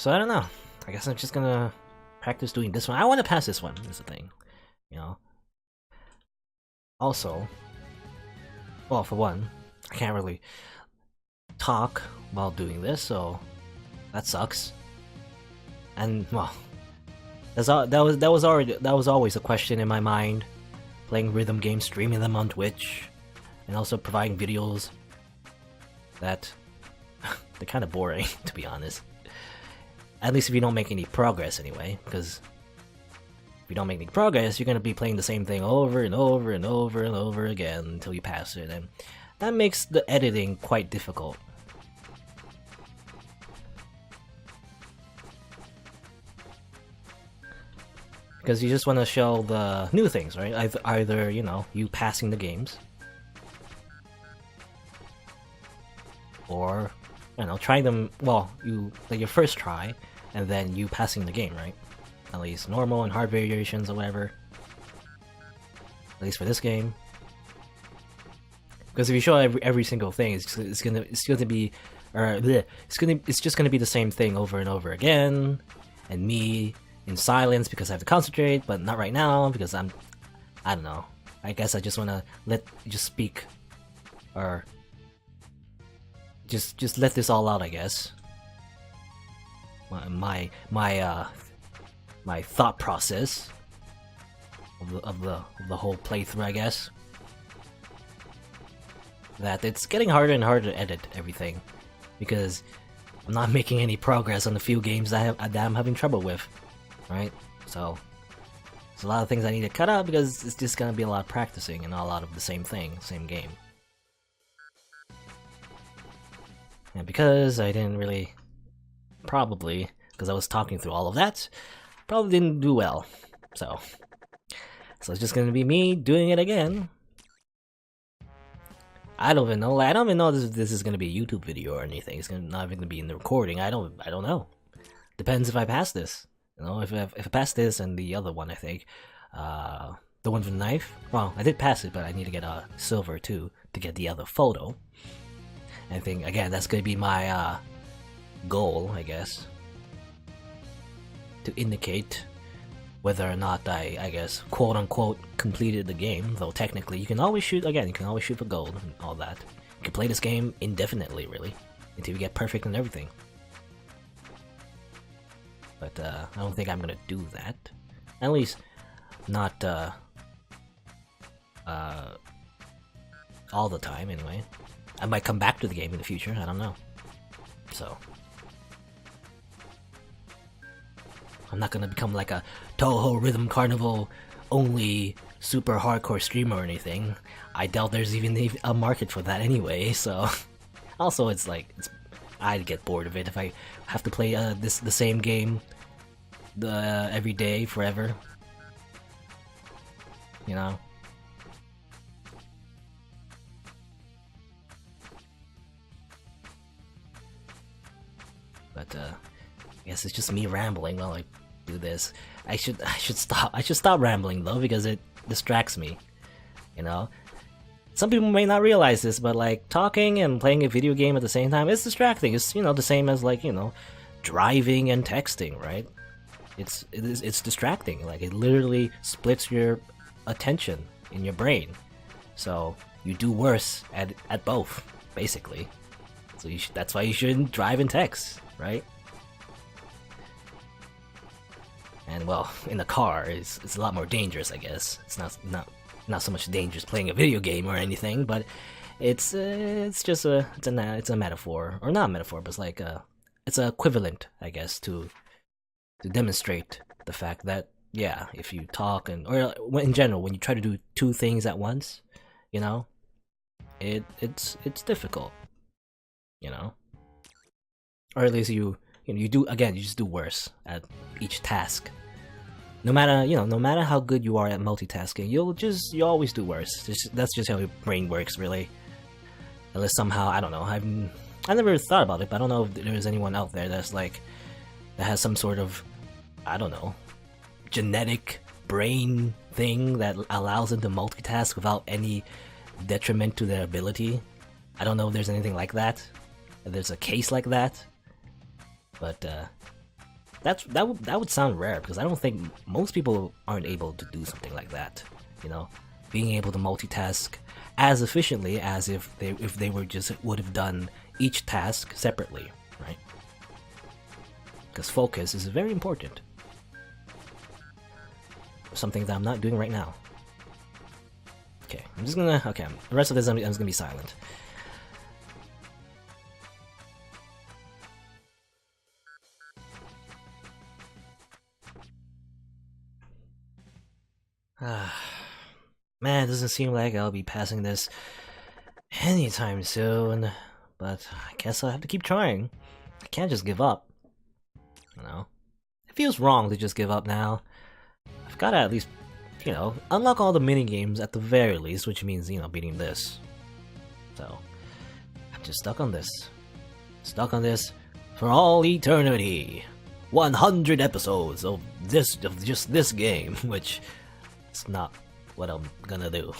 So I don't know. I guess I'm just gonna practice doing this one. I want to pass this one, is the thing. You know? Also, well, for one, I can't really talk while doing this, so that sucks. And well, that was always a question in my mind. Playing rhythm games, streaming them on Twitch, and also providing videos that they're kind of boring, to be honest. At least if you don't make any progress, anyway. Because if you don't make any progress, you're gonna be playing the same thing over and over and over and over again until you pass it, and that makes the editing quite difficult. Because you just want to show the new things, right? Either, you know, you passing the games, or, you know, trying them, well, you, like your first try, and then you passing the game, right? At least normal and hard variations or whatever. At least for this game. Because if you show every single thing, it's gonna be, or bleh, it's just gonna be the same thing over and over again, and me in silence because I have to concentrate, but not right now because I don't know. I guess I just wanna just speak, or just let this all out. I guess my thought process of the whole playthrough. I guess that it's getting harder and harder to edit everything because I'm not making any progress on the few games that I'm having trouble with. Right? So there's a lot of things I need to cut out because it's just gonna be a lot of practicing and not a lot of the same thing, same game. And because I didn't really, probably, because I was talking through all of that, probably didn't do well. So it's just gonna be me doing it again. I don't even know. I don't even know if this is gonna be a YouTube video or anything. It's not even gonna be in the recording. I don't know. Depends if I pass this. You know, if I pass this and the other one, I think, the one with the knife. Well, I did pass it, but I need to get a silver too to get the other photo. I think again that's gonna be my goal, I guess, to indicate whether or not I guess quote unquote completed the game. Though technically, you can always shoot again. You can always shoot for gold and all that. You can play this game indefinitely, really, until you get perfect and everything. But I don't think I'm gonna do that. At least not all the time, anyway. I might come back to the game in the future, I don't know. So I'm not gonna become like a Touhou Rhythm Carnival only super hardcore streamer or anything. I doubt there's even a market for that anyway, so also it's like I'd get bored of it if I have to play the same game every day forever, you know. But I guess it's just me rambling while I do this. I should stop rambling though, because it distracts me, you know. Some people may not realize this, but like talking and playing a video game at the same time, it's distracting. It's, you know, the same as like, you know, driving and texting, right? It's distracting. Like it literally splits your attention in your brain, so you do worse at both, basically. So that's why you shouldn't drive and text, right? And well, in the car, it's a lot more dangerous, I guess. It's not so much dangerous playing a video game or anything, but it's just a metaphor, or not a metaphor, but it's like it's equivalent, I guess, to demonstrate the fact that, yeah, if you talk or in general, when you try to do two things at once, you know, it's difficult, you know, or at least you just do worse at each task. No matter how good you are at multitasking, you always do worse. That's just how your brain works, really. Unless somehow, I don't know, I never thought about it, but I don't know if there's anyone out there that has some sort of, I don't know, genetic brain thing that allows them to multitask without any detriment to their ability. I don't know if there's anything like that. If there's a case like that. But that would sound rare because I don't think most people aren't able to do something like that. You know, being able to multitask as efficiently as if they were just would have done each task separately, right? Because focus is very important. Something that I'm not doing right now. Okay, I'm just gonna. Okay, the rest of this I'm just gonna be silent. Man, it doesn't seem like I'll be passing this anytime soon. But I guess I'll have to keep trying. I can't just give up. You know, it feels wrong to just give up now. I've gotta at least, you know, unlock all the mini games at the very least, which means, you know, beating this. So I'm just stuck on this. Stuck on this for all eternity. 100 episodes of just this game, which is not what I'm gonna do.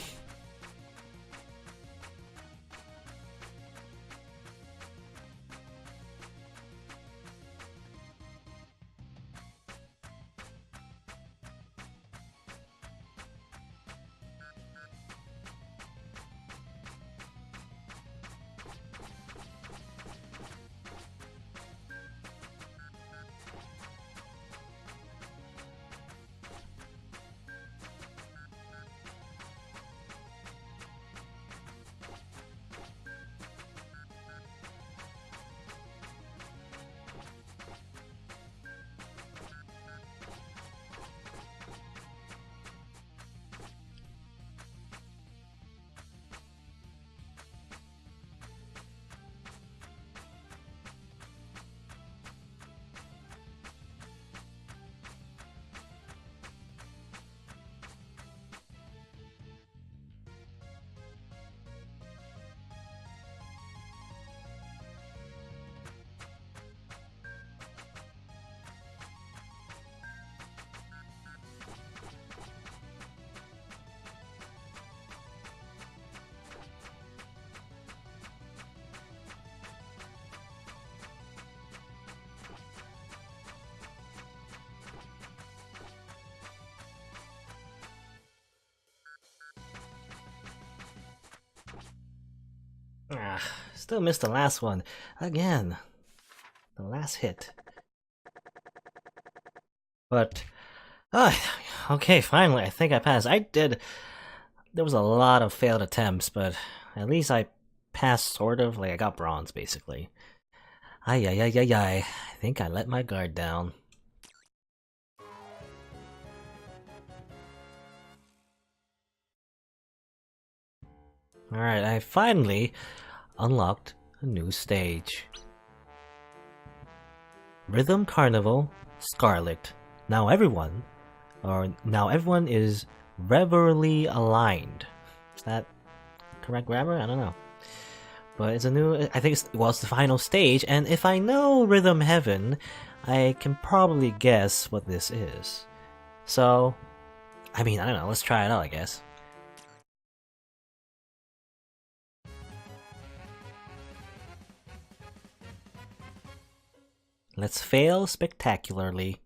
Still missed the last one. Again. The last hit. But, okay, finally, I think I passed. There was a lot of failed attempts, but at least I passed sort of, like I got bronze, basically. Ay. I think I let my guard down. Alright, I finally unlocked a new stage. Rhythm Carnival Scarlet. Now everyone is reverently aligned. Is that correct grammar? I don't know. But it's a new, I think it's the final stage, and if I know Rhythm Heaven, I can probably guess what this is. So, I mean, I don't know, let's try it out, I guess. Let's fail spectacularly.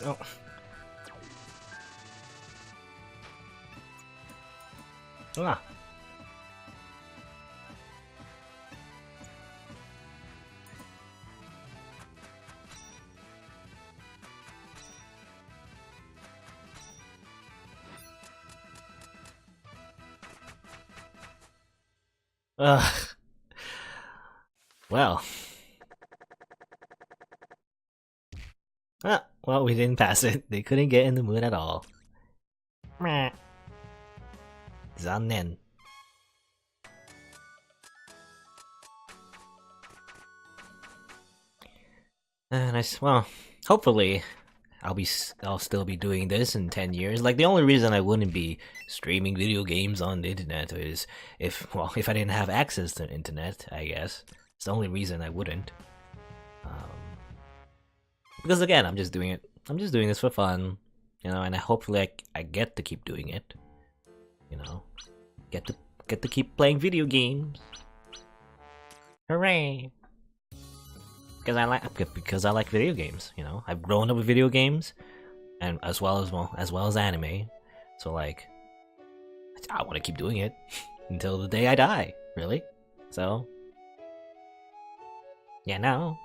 Oh. Ah. Well. Well, we didn't pass it. They couldn't get in the mood at all. Meh. Zannen. Well, hopefully I'll still be doing this in 10 years. Like, the only reason I wouldn't be streaming video games on the internet is if I didn't have access to the internet, I guess. It's the only reason I wouldn't. Because again, I'm just doing this for fun, and hopefully I get to keep doing it. Get to keep playing video games. Hooray! Because I like video games. I've grown up with video games, and as well as anime. So like, I want to keep doing it until the day I die. Really. So yeah, no.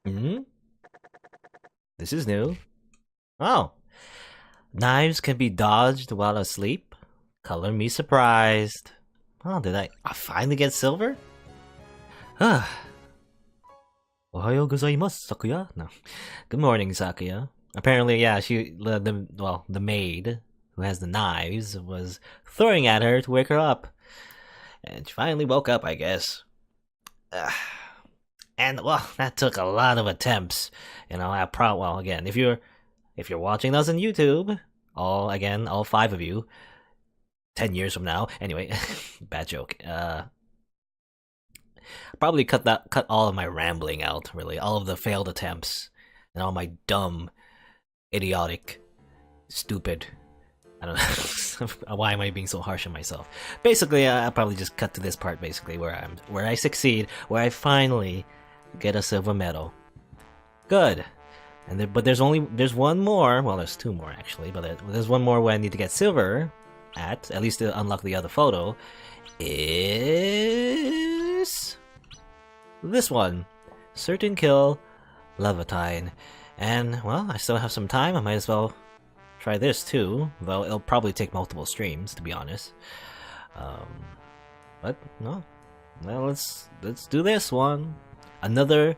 Hmm? This is new. Oh. Knives can be dodged while asleep? Color me surprised. Oh, did I finally get silver? Ohayo gozaimasu, Sakuya. No. Good morning, Sakuya. Apparently, yeah, the maid who has the knives was throwing at her to wake her up. And she finally woke up, I guess. And well, that took a lot of attempts. Again, if you're watching us on YouTube, all 5 of you, 10 years from now. Anyway, bad joke. Probably cut all of my rambling out. Really, all of the failed attempts and all my dumb, idiotic, stupid. I don't know. Why am I being so harsh on myself? Basically, I'll probably just cut to this part. Basically, where I succeed, where I finally get a silver medal. Good. But there's one more. Well, there's 2 more actually, but there's one more where I need to get silver at least to unlock the other photo. Is this one? Certain kill, Levantine, and well, I still have some time. I might as well try this too, though it'll probably take multiple streams to be honest. But no, well, let's do this one. Another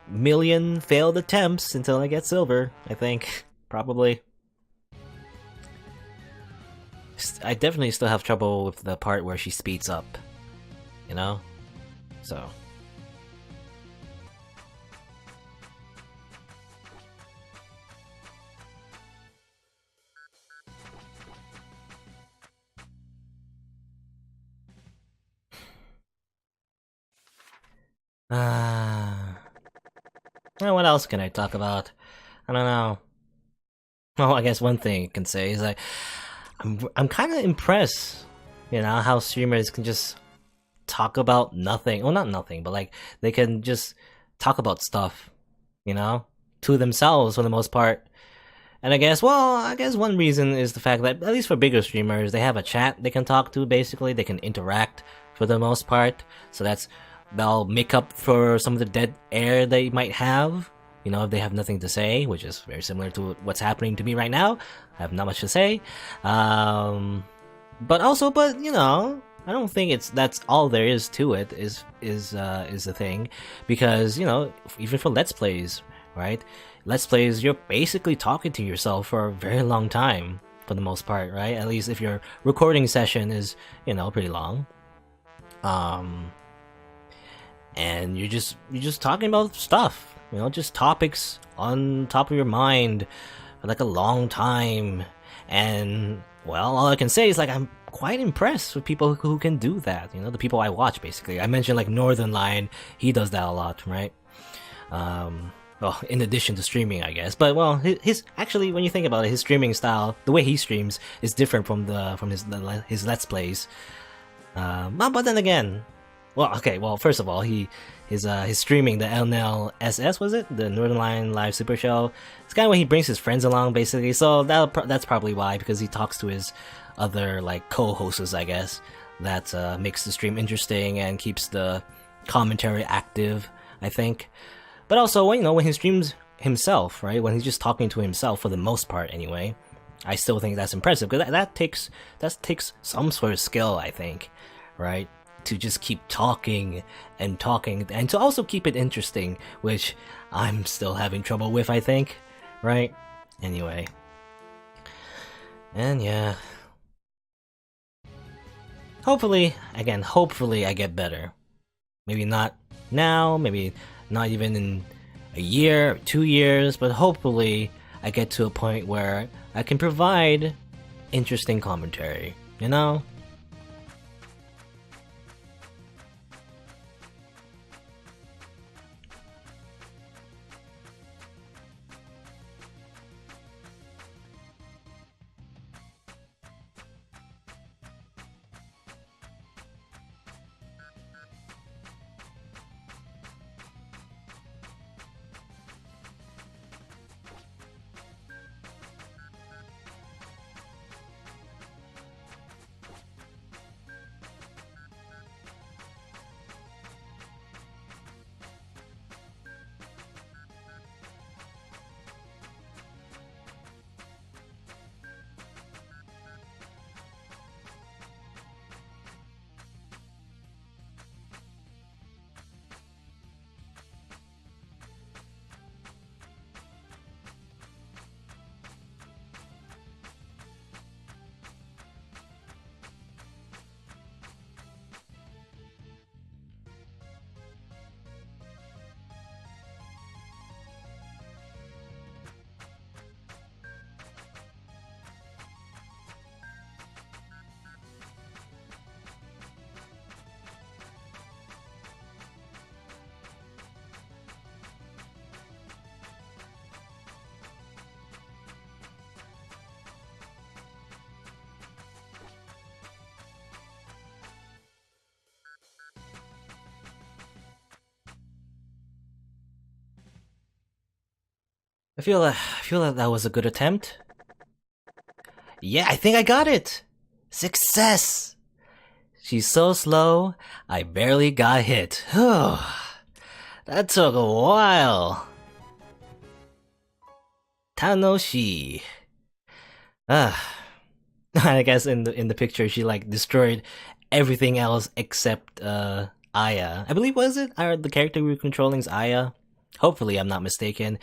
million failed attempts until I get silver, I think. Probably. I definitely still have trouble with the part where she speeds up. So. What else can I talk about? I don't know. Well, I guess one thing you can say is like I'm kind of impressed, how streamers can just talk about nothing. Well, not nothing, but like they can just talk about stuff, to themselves for the most part. And I guess one reason is the fact that at least for bigger streamers, they have a chat they can talk to. Basically, they can interact for the most part. So that'll make up for some of the dead air they might have. If they have nothing to say, which is very similar to what's happening to me right now. I have not much to say. But I don't think that's all there is to it. Is the thing, because even for Let's Plays, right? Let's Plays, you're basically talking to yourself for a very long time for the most part, right? At least if your recording session is pretty long. And you're just talking about stuff, just topics on top of your mind for like a long time. And well, all I can say is like I'm quite impressed with people who can do that. The people I watch, basically. I mentioned like Northern Lion, he does that a lot, right? Well, in addition to streaming, I guess. But well, his actually, when you think about it, his streaming style, the way he streams, is different from his Let's Plays. But then again, well, okay. Well, first of all, his streaming, the LNLSS, was it, the Northern Lion Live Super Show? It's kind of when he brings his friends along, basically. So that's probably why, because he talks to his other like co-hosts, I guess. That makes the stream interesting and keeps the commentary active, I think. But also, when he streams himself, right? When he's just talking to himself, for the most part, anyway, I still think that's impressive, because that takes some sort of skill, I think, right? To just keep talking and talking, and to also keep it interesting, which I'm still having trouble with, I think, right? Anyway, and yeah, hopefully I get better. Maybe not now, maybe not even in a year or 2 years, but hopefully I get to a point where I can provide interesting commentary, I feel that was a good attempt. Yeah, I think I got it! Success! She's so slow, I barely got hit. That took a while. Tanoshi. I guess in the picture she like destroyed everything else except Aya. I believe, was it? The character we were controlling is Aya. Hopefully I'm not mistaken.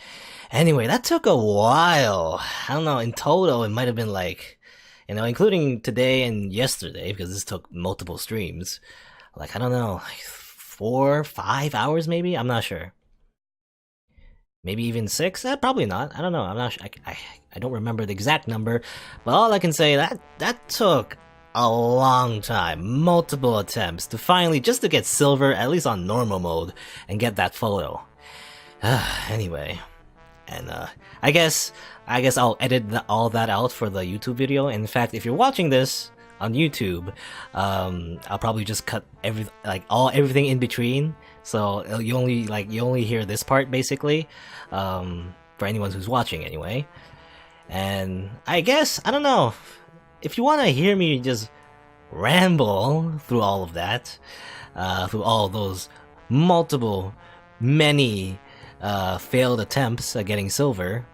Anyway, that took a while. I don't know, in total it might have been like, including today and yesterday, because this took multiple streams. Like, I don't know, like 4, 5 hours maybe? I'm not sure. Maybe even 6? Probably not. I don't know. I'm not sure. I don't remember the exact number, but all I can say, that took a long time, multiple attempts to finally, just to get silver, at least on normal mode, and get that photo. Anyway, and I guess I'll edit all that out for the YouTube video. In fact, if you're watching this on YouTube, I'll probably just cut everything in between, so you only hear this part basically, for anyone who's watching anyway. And I guess I don't know if you want to hear me just ramble through all of that, through all those many failed attempts at getting silver.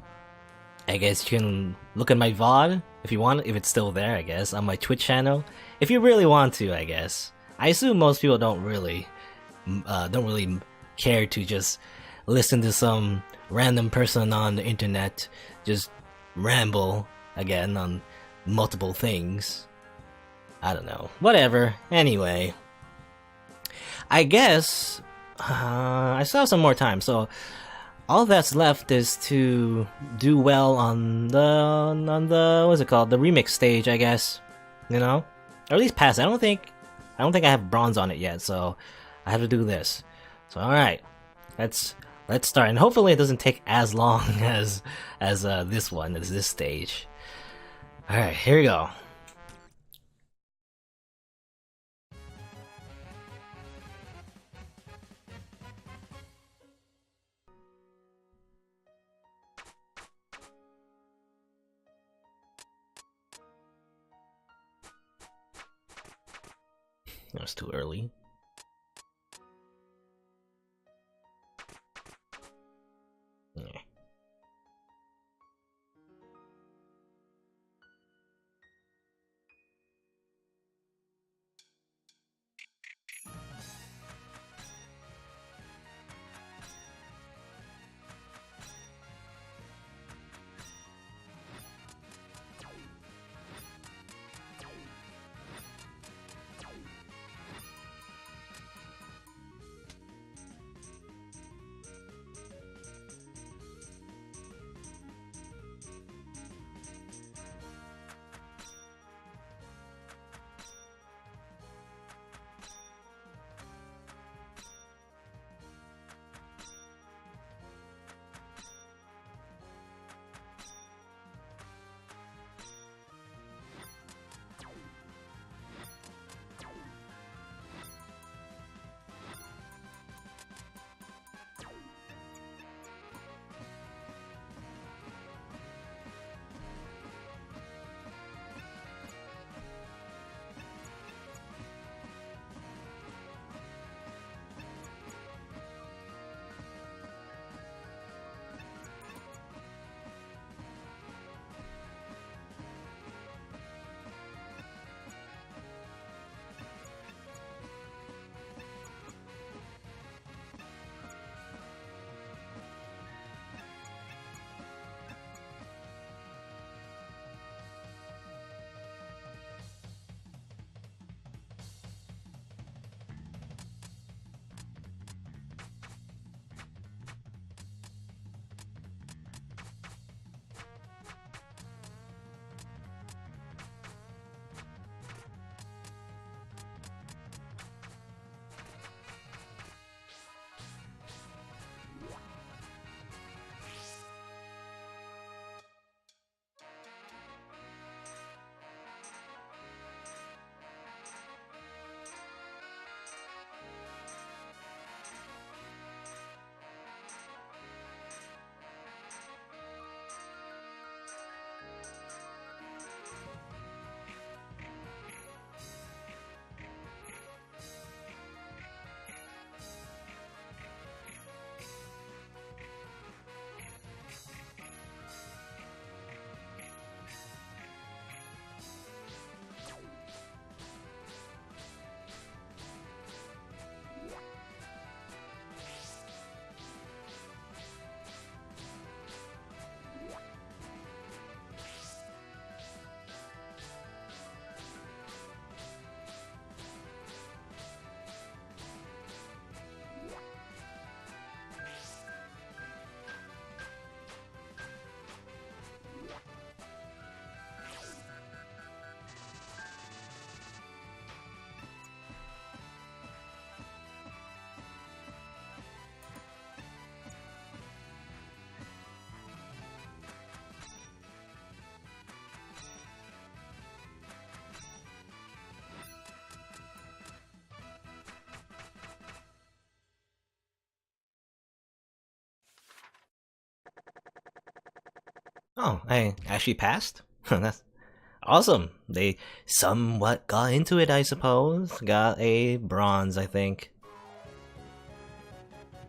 I guess you can look at my VOD if you want, if it's still there, I guess, on my Twitch channel. If you really want to, I guess. I assume most people don't really care to just listen to some random person on the internet just ramble again on multiple things. I don't know. Whatever. Anyway, I guess I still have some more time, so all that's left is to do well on the what's it called, the remix stage, I guess. You know, or at least pass. I don't think I have bronze on it yet, so I have to do this. So all right, let's start, and hopefully it doesn't take as long as this stage. All right, here we go. That was too early. Yeah. Oh, I actually passed? That's awesome. They somewhat got into it, I suppose. Got a bronze, I think.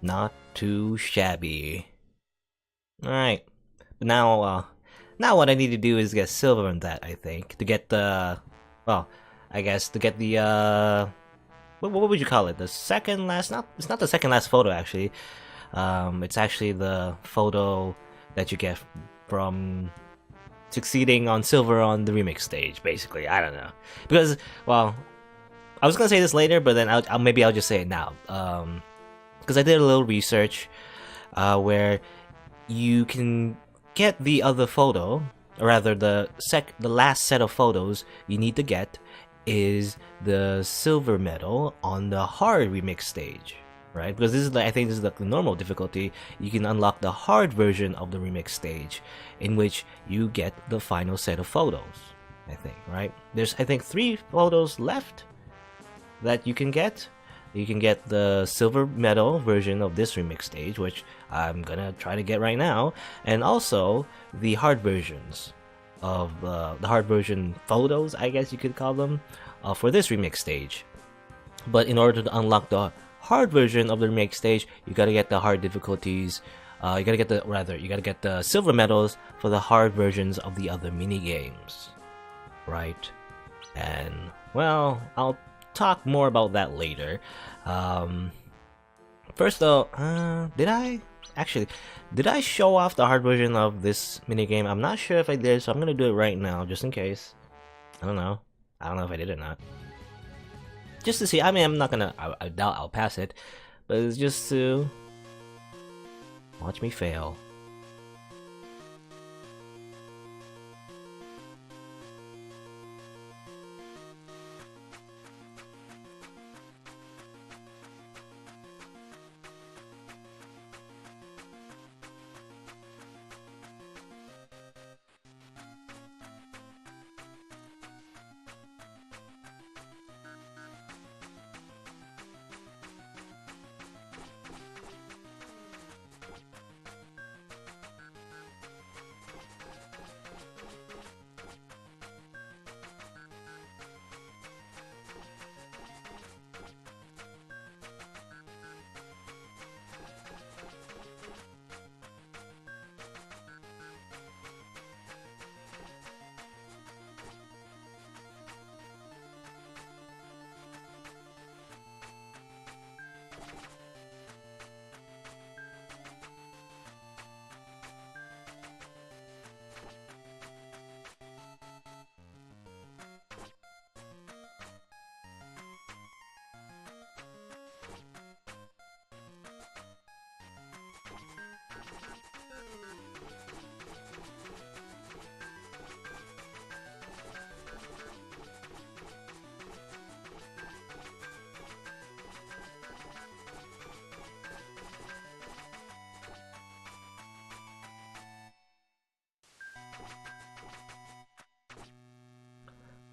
Not too shabby. Alright. But now what I need to do is get silver in that, I think. To get the... Well, I guess to get the, what would you call it? The second last... It's not the second last photo, actually. It's actually the photo that you get from succeeding on silver on the remix stage, basically. I don't know. Because, well, I was gonna say this later, but then maybe I'll just say it now. Because I did a little research where you can get the other photo, or rather the last set of photos you need to get is the silver medal on the hard remix stage, right? Because this is I think this is the normal difficulty. You can unlock the hard version of the remix stage, in which you get the final set of photos. I think, right? There's I think 3 photos left that you can get. You can get the silver medal version of this remix stage, which I'm gonna try to get right now, and also the hard versions of the hard version photos, I guess you could call them, for this remix stage. But in order to unlock the hard version of the remix stage, you gotta get the hard difficulties. You gotta get the silver medals for the hard versions of the other mini games, right? And well, I'll talk more about that later. First though, did I show off the hard version of this minigame? I'm not sure if I did, so I'm gonna do it right now, just in case. I don't know if I did or not. Just to see, I mean, I doubt I'll pass it, but it's just to watch me fail.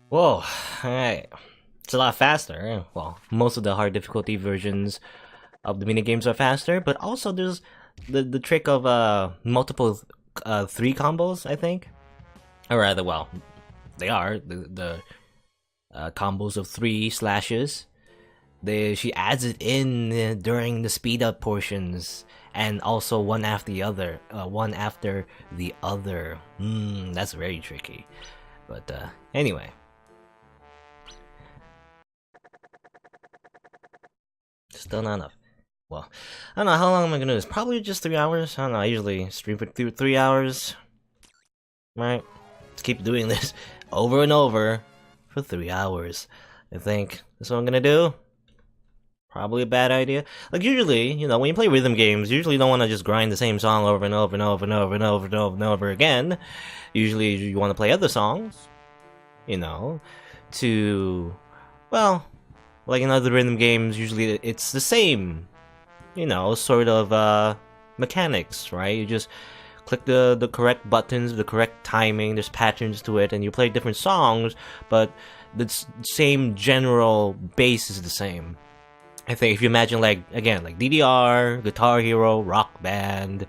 Whoa, alright. It's a lot faster. Well, most of the hard difficulty versions of the minigames are faster, but also there's the trick of multiple 3 combos, I think. Or rather, well, they are the combos of 3 slashes. She adds it in during the speed up portions, and also one after the other. That's very tricky. But anyway. Still not enough. Well, I don't know how long am I gonna do this. Probably just 3 hours. I don't know. I usually stream for 3 hours. Right? Let's keep doing this over and over for 3 hours. I think that's what I'm gonna do. Probably a bad idea. Like usually, you know, when you play rhythm games, you usually don't want to just grind the same song over and over and over and over and over and over and over again. Usually, you want to play other songs. You know, to well. Like in other rhythm games, usually it's the same, you know, sort of mechanics, right? You just click the correct buttons, the correct timing, there's patterns to it, and you play different songs, but the same general base is the same. I think if you imagine, like, again, like DDR, Guitar Hero, Rock Band,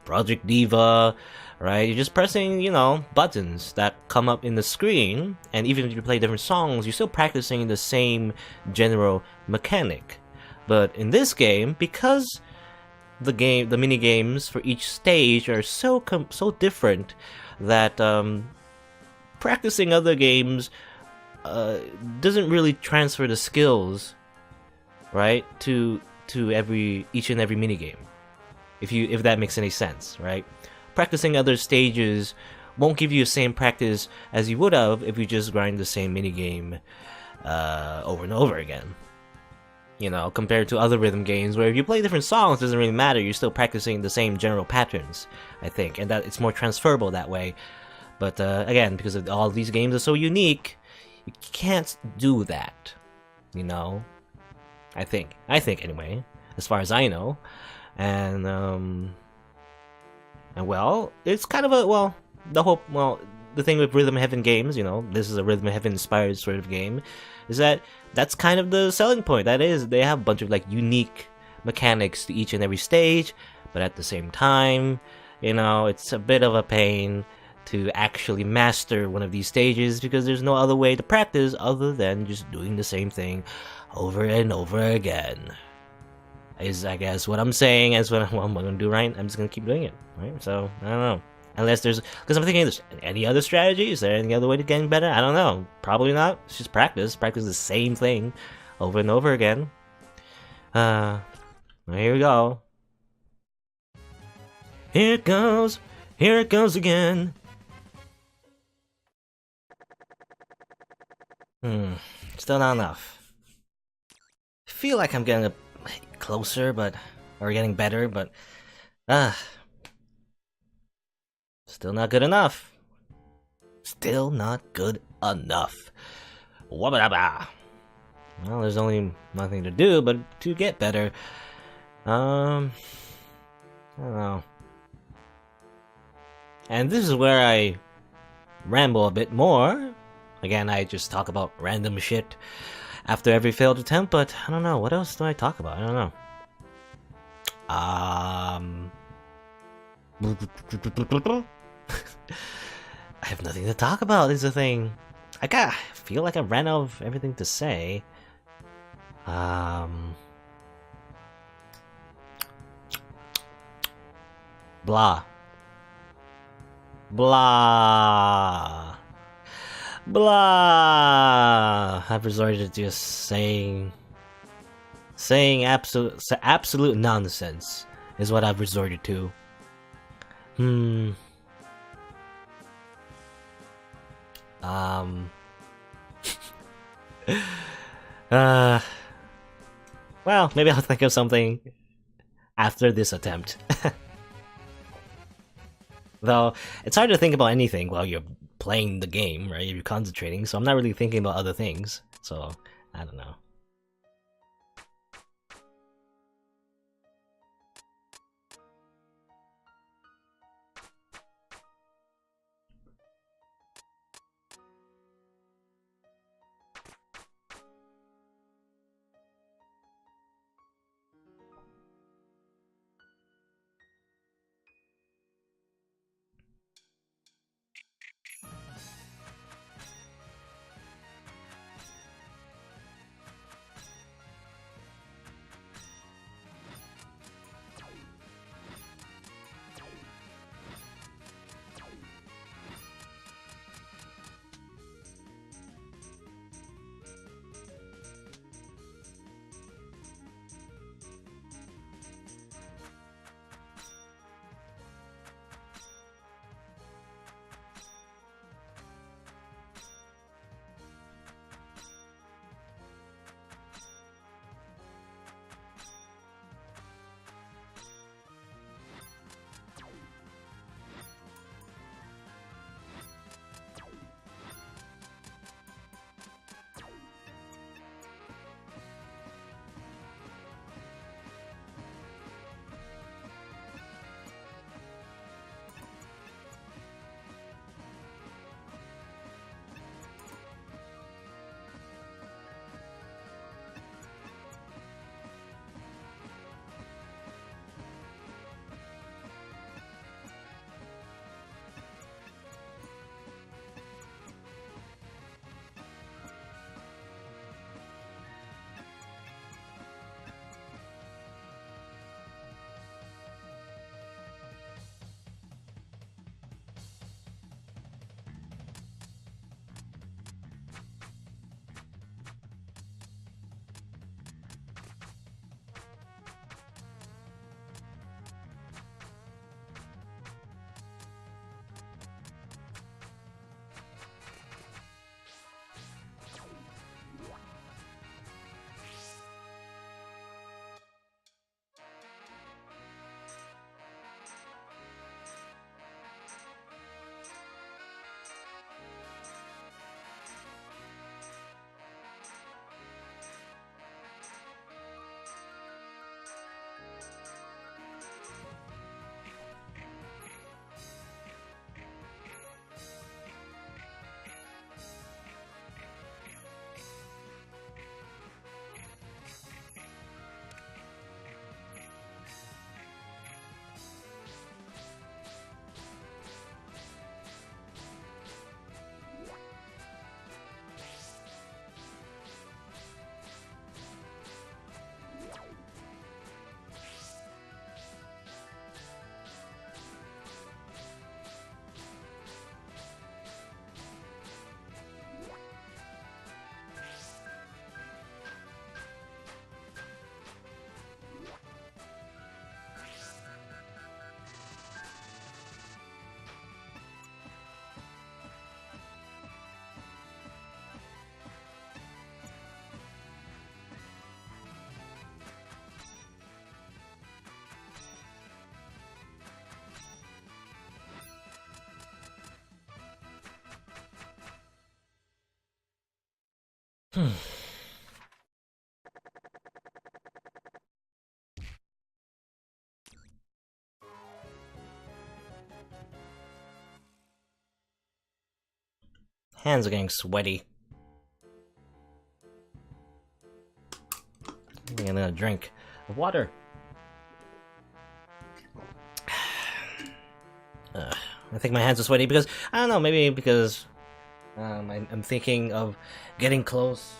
Project Diva, right? You're just pressing, you know, buttons that come up in the screen, and even if you play different songs, you're still practicing the same general mechanic. But in this game, because the mini games for each stage are so different that practicing other games doesn't really transfer the skills, right, to each and every mini game. If that makes any sense, right? Practicing other stages won't give you the same practice as you would have if you just grind the same mini game over and over again. You know, compared to other rhythm games where if you play different songs, it doesn't really matter. You're still practicing the same general patterns, I think, and that it's more transferable that way. But again, because of all these games are so unique, you can't do that. You know, I think anyway, as far as I know, and well, it's kind of the thing with Rhythm Heaven games, you know, this is a Rhythm Heaven inspired sort of game, is that that's kind of the selling point. That is, they have a bunch of like unique mechanics to each and every stage, but at the same time, you know, it's a bit of a pain to actually master one of these stages because there's no other way to practice other than just doing the same thing over and over again. Is, I guess, what I'm saying is what I'm gonna do, right? I'm just gonna keep doing it, right? So, I don't know. Unless there's, because I'm thinking, there's any other strategy? Is there any other way to getting better? I don't know. Probably not. It's just practice. Practice the same thing over and over again. Well, here we go. Here it goes. Here it goes again. Still not enough. I feel like I'm getting closer, or getting better, but still not good enough. Still not good enough. Wabba-dabba. Well, there's only nothing to do but to get better. I don't know. And this is where I ramble a bit more. Again, I just talk about random shit after every failed attempt, but I don't know. What else do I talk about? I don't know. I have nothing to talk about, is the thing. I feel like I ran out of everything to say. Blah. Blah. Blah. I've resorted to just saying absolute nonsense is what I've resorted to. Well, maybe I'll think of something after this attempt. Though, it's hard to think about anything while you're playing the game, right? You're concentrating, so I'm not really thinking about other things. So, I don't know. Hmm. Hands are getting sweaty. I'm gonna drink of water. I think my hands are sweaty because I don't know. Maybe because I'm thinking of getting close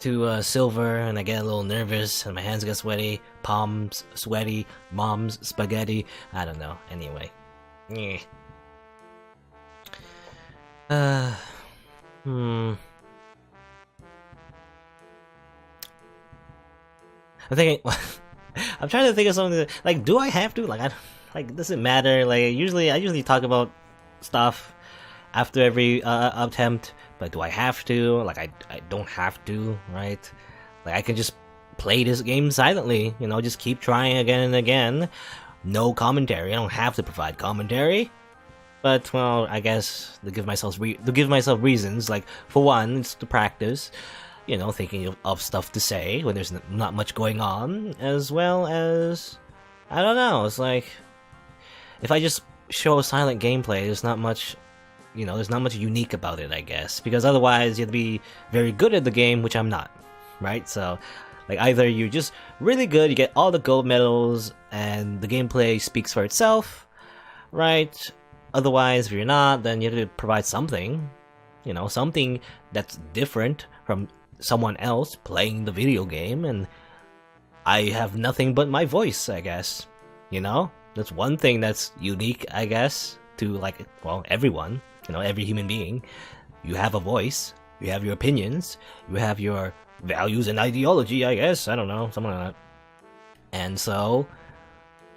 to silver, and I get a little nervous, and my hands get sweaty, palms sweaty, mom's spaghetti. I don't know. Anyway, yeah. Hmm. I'm thinking. I'm trying to think of something like. Do I have to? Like, does it matter? Like, I usually talk about stuff after every attempt, but do I have to? Like, I don't have to, right? Like, I can just play this game silently, just keep trying again and again. No commentary. I don't have to provide commentary. But well, I guess to give myself reasons. Like, for one, it's to practice. Thinking of stuff to say when there's not much going on, as well as I don't know. It's like if I just show silent gameplay, there's not much unique about it, I guess, because otherwise you have to be very good at the game, which I'm not, right? So, like, either you're just really good, you get all the gold medals, and the gameplay speaks for itself, right? Otherwise, if you're not, then you have to provide something, something that's different from someone else playing the video game, and I have nothing but my voice, I guess. That's one thing that's unique, I guess, to, like, well, everyone, every human being. You have a voice, you have your opinions, you have your values and ideology, I guess. I don't know, something like that. And so,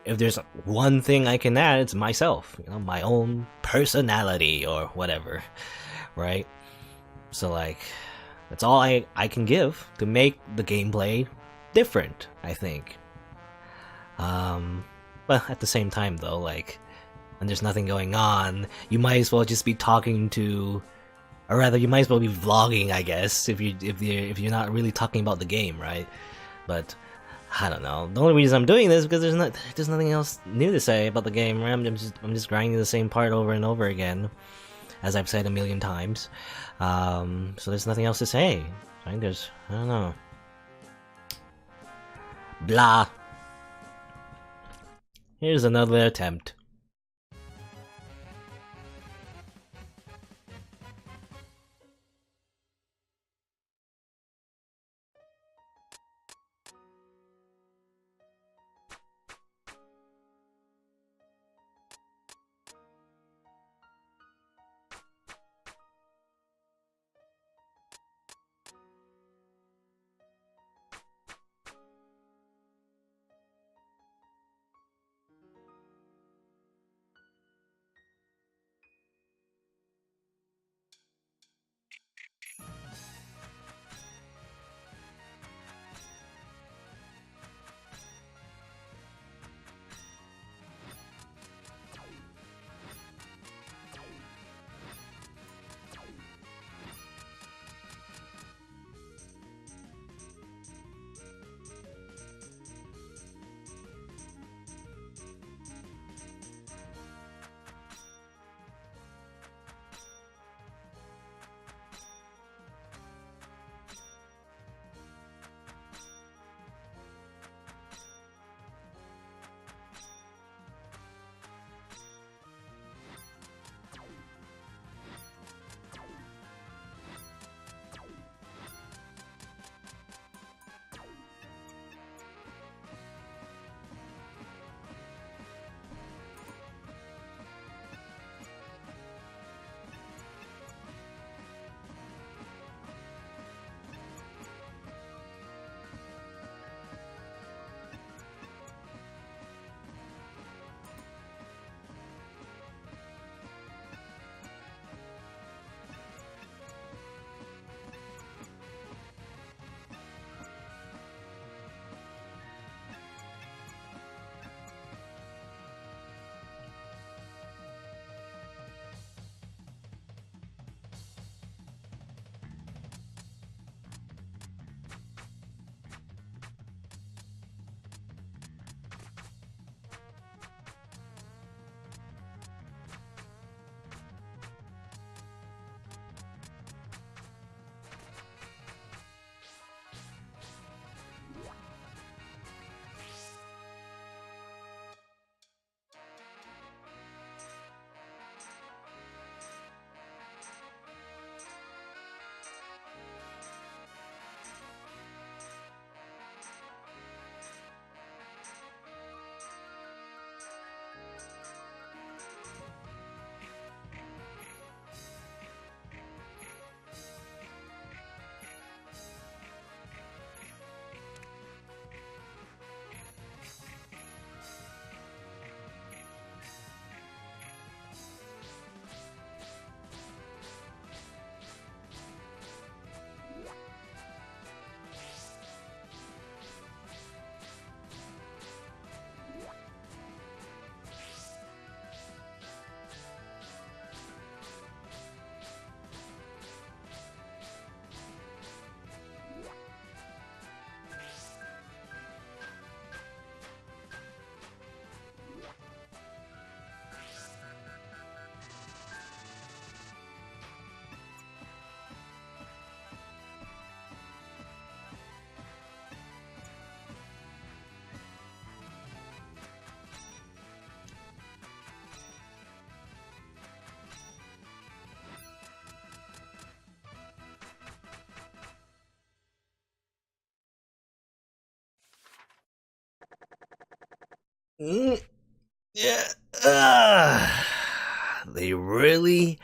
if there's one thing I can add, it's myself, my own personality or whatever, right? So, like, that's all I can give to make the gameplay different, I think. But at the same time, though, like, when there's nothing going on, you might as well just be talking to, or rather, you might as well be vlogging, I guess, if you're not really talking about the game, right? But I don't know. The only reason I'm doing this is because there's nothing else new to say about the game. Right? I'm just grinding the same part over and over again, as I've said a million times. So there's nothing else to say. I think I don't know. Blah. Here's another attempt. Yeah. They really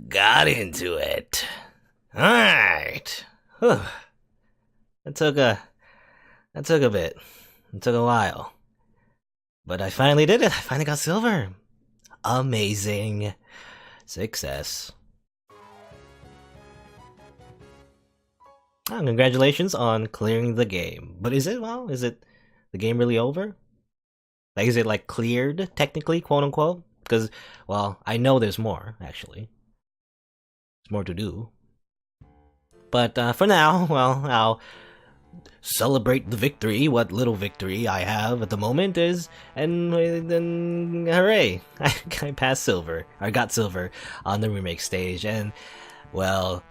got into it. Alright. That took a bit. It took a while. But I finally did it. I finally got silver. Amazing. Success. Oh, congratulations on clearing the game. But is it, well, is it the game really over? Like, is it like cleared, technically, quote unquote? Because, well, I know there's more, actually. There's more to do. But for now, well, I'll celebrate the victory, what little victory I have at the moment is, and then hooray, I passed silver, I got silver on the remake stage, and well,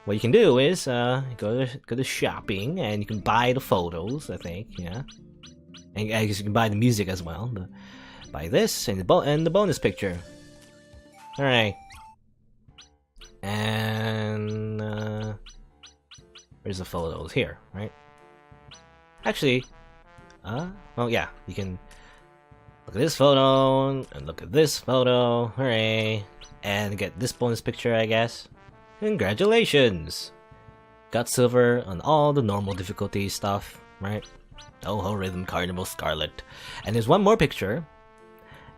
what you can do is go to shopping, and you can buy the photos, I think, yeah, and I guess you can buy the music as well, buy this and the bonus picture. All right, and where's the photos? Here, right? Actually, well, yeah, you can look at this photo and look at this photo, hooray, and get this bonus picture, I guess. Congratulations! Got silver on all the normal difficulty stuff, right? Touhou Rhythm Carnival Scarlet. And there's one more picture,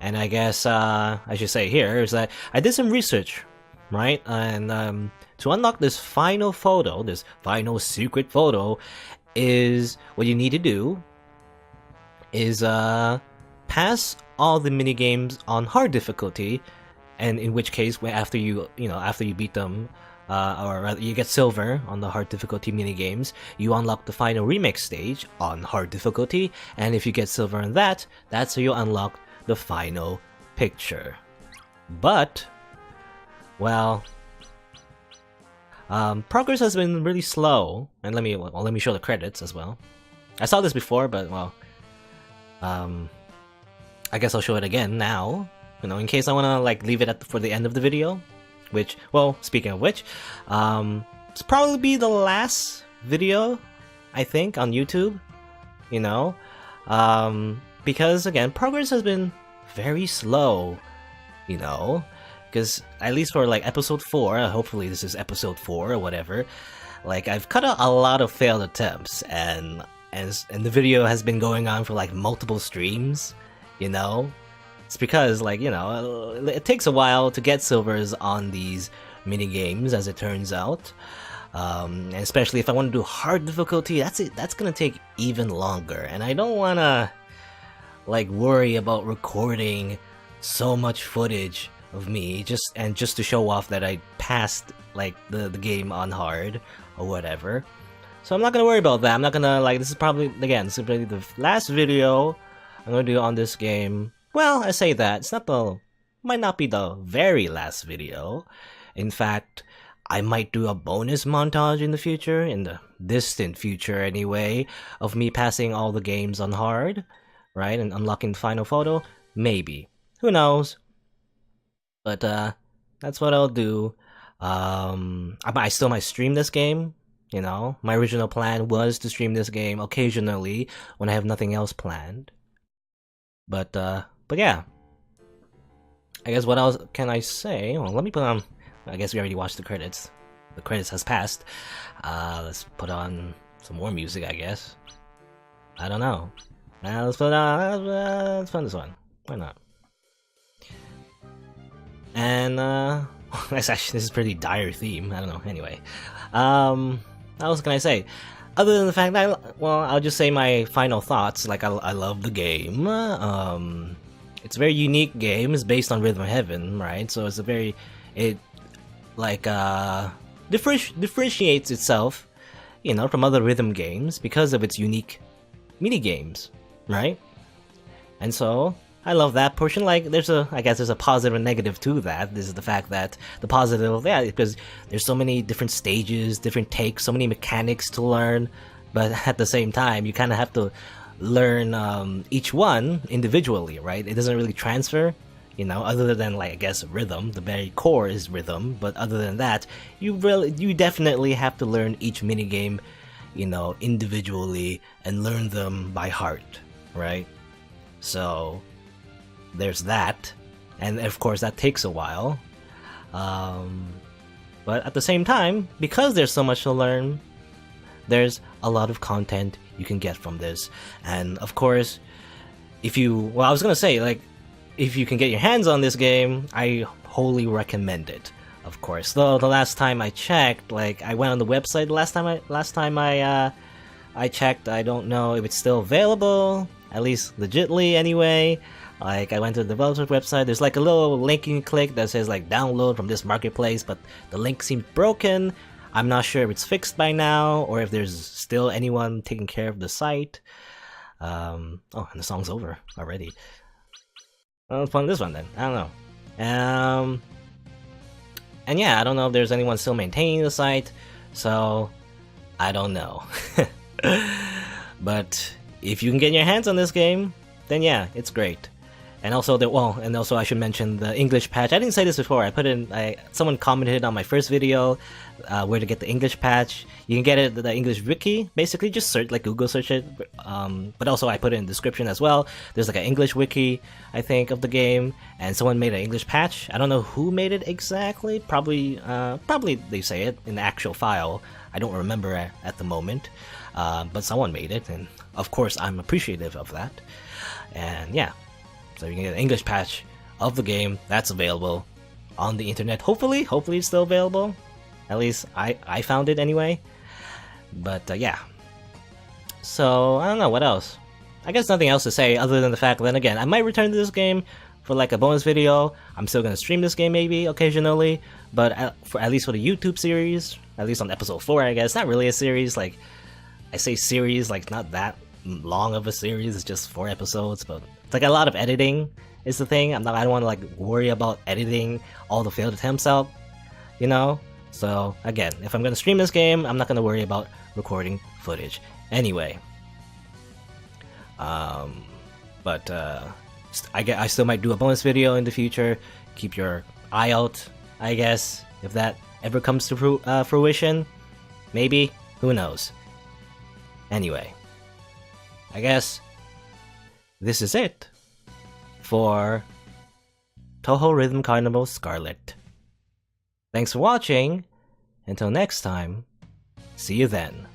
and I guess I should say here is that I did some research, right? And to unlock this final photo, this final secret photo, is what you need to do is pass all the minigames on hard difficulty, and in which case, after you beat them, or rather you get silver on the hard difficulty minigames, you unlock the final remake stage on hard difficulty, and if you get silver on that, that's how you unlock the final picture. But, well, progress has been really slow, and let me show the credits as well. I saw this before, but well, I guess I'll show it again now. You know, in case I wanna like leave it for the end of the video. Which, well, speaking of which, it's probably be the last video, I think, on YouTube. You know, because again, progress has been very slow. You know. Because at least for like episode 4, hopefully this is episode 4 or whatever, like I've cut out a lot of failed attempts, and the video has been going on for like multiple streams, you know? It's because, like, you know, it takes a while to get silvers on these mini games, as it turns out. And especially if I want to do hard difficulty, that's gonna take even longer, and I don't wanna like worry about recording so much footage of me just to show off that I passed like the game on hard or whatever. So I'm not gonna worry about that. I'm not gonna like, this is probably the last video I'm gonna do on this game. Well, I say that might not be the very last video. In fact, I might do a bonus montage in the future, in the distant future anyway, of me passing all the games on hard, right, and unlocking the final photo. Maybe, who knows? But that's what I'll do. I still might stream this game. You know, my original plan was to stream this game occasionally when I have nothing else planned. But yeah. I guess what else can I say? Well, let me put on. I guess we already watched the credits. The credits has passed. Let's put on some more music, I guess. I don't know. Let's put on. Let's put this one. Why not? And this is pretty dire theme. I don't know. Anyway, what else can I say? Other than the fact that I'll just say my final thoughts. Like, I love the game. It's a very unique game. It's based on Rhythm Heaven, right? So it's differentiates itself, you know, from other rhythm games because of its unique mini games, right? And so I love that portion. Like, I guess there's a positive and negative to that. This is the fact that the positive, yeah, because there's so many different stages, different takes, so many mechanics to learn, but at the same time, you kind of have to learn each one individually, right? It doesn't really transfer, you know, other than, like, I guess rhythm. The very core is rhythm, but other than that, you definitely have to learn each minigame, you know, individually and learn them by heart. right? So there's that, and of course that takes a while. But at the same time, because there's so much to learn, there's a lot of content you can get from this. And of course, if you, well, I was gonna say, like, if you can get your hands on this game, I wholly recommend it. Of course, though the last time I checked, like, I went on the website. Last time I checked, I don't know if it's still available. At least legitly, anyway. Like, I went to the developer's website. There's like a little link you can click that says like download from this marketplace, but the link seems broken. I'm not sure if it's fixed by now or if there's still anyone taking care of the site. Oh, and the song's over already. Well, let's play this one then. I don't know. And yeah, I don't know if there's anyone still maintaining the site, so I don't know. But if you can get your hands on this game, then yeah, it's great. And also I should mention the English patch. I didn't say this before. I put in, someone commented on my first video where to get the English patch. You can get it at the English wiki. Basically, just search, like, Google search it. But also I put it in the description as well. There's like an English wiki, I think, of the game, and someone made an English patch. I don't know who made it exactly. Probably they say it in the actual file. I don't remember at the moment. But someone made it, and of course I'm appreciative of that. And yeah. So you can get an English patch of the game that's available on the internet. Hopefully it's still available. At least I found it anyway. But yeah. So I don't know what else. I guess nothing else to say other than the fact that, again, I might return to this game for like a bonus video. I'm still gonna stream this game maybe occasionally, but at least for the YouTube series, at least on episode 4, I guess. Not really a series. Like, I say series, like, not that long of a series. It's just 4 episodes, but it's like a lot of editing is the thing. I don't want to like worry about editing all the failed attempts out, you know. So again, if I'm gonna stream this game, I'm not gonna worry about recording footage anyway. But I still might do a bonus video in the future. Keep your eye out, I guess, if that ever comes to fruition. Maybe, who knows. Anyway, I guess this is it for Touhou Rhythm Carnival Scarlet. Thanks for watching. Until next time, see you then.